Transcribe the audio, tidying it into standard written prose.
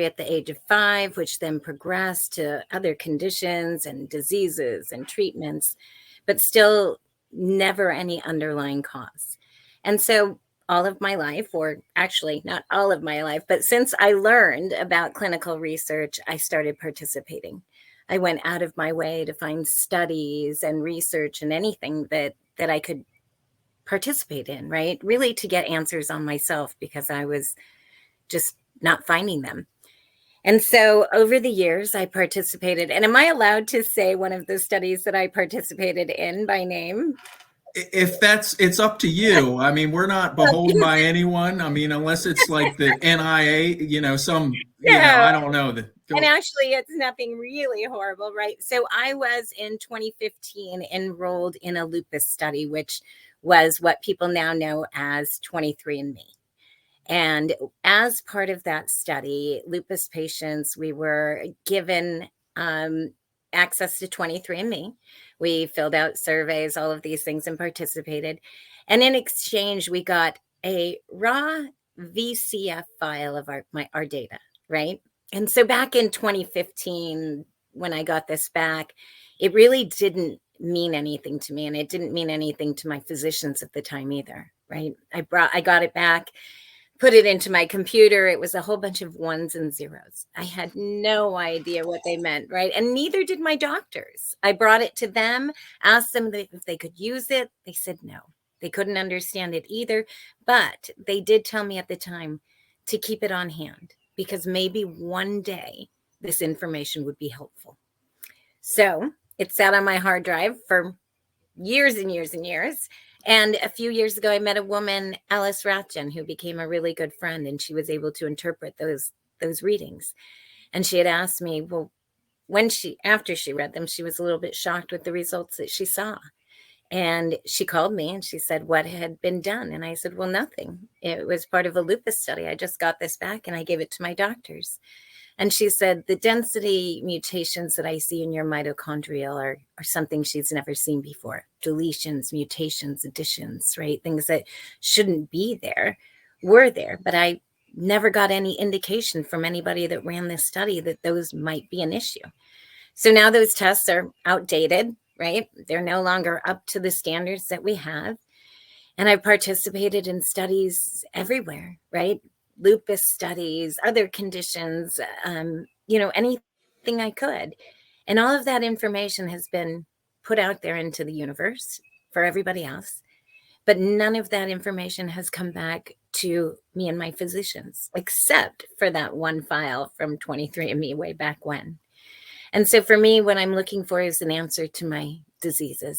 at the age of 5, which then progressed to other conditions and diseases and treatments, but still never any underlying cause. And so all of my life, or actually not all of my life, but since I learned about clinical research, I started participating. I went out of my way to find studies and research and anything that I could participate in, right? Really to get answers on myself, because I was just not finding them. And so over the years, I participated. And am I allowed to say one of the studies that I participated in by name? If it's up to you. I mean, we're not beholden by anyone. I mean, unless it's like the NIA, I don't know. And actually, it's nothing really horrible, right? So I was in 2015 enrolled in a lupus study, which was what people now know as 23andMe. And as part of that study, lupus patients, we were given access to 23andMe. We filled out surveys, all of these things, and participated. And in exchange, we got a raw VCF file of our data, right? And so back in 2015, when I got this back, it really didn't mean anything to me. And it didn't mean anything to my physicians at the time either, right? I got it back, put it into my computer. It was a whole bunch of ones and zeros. I had no idea what they meant, right? And neither did my doctors. I brought it to them, asked them if they could use it. They said no. They couldn't understand it either. But they did tell me at the time to keep it on hand, because maybe one day this information would be helpful. So it sat on my hard drive for years and years and years. And a few years ago, I met a woman, Alice Ratjen, who became a really good friend, and she was able to interpret those readings. And she had asked me, well, after she read them, she was a little bit shocked with the results that she saw. And she called me and she said, what had been done? And I said, well, nothing. It was part of a lupus study. I just got this back and I gave it to my doctors. And she said, the density mutations that I see in your mitochondrial are something she's never seen before. Deletions, mutations, additions, right? Things that shouldn't be there were there. But I never got any indication from anybody that ran this study that those might be an issue. So now those tests are outdated, right? They're no longer up to the standards that we have. And I participated in studies everywhere, right? Lupus studies, other conditions, anything I could. And all of that information has been put out there into the universe for everybody else. But none of that information has come back to me and my physicians, except for that one file from 23andMe way back when. And so for me, what I'm looking for is an answer to my diseases.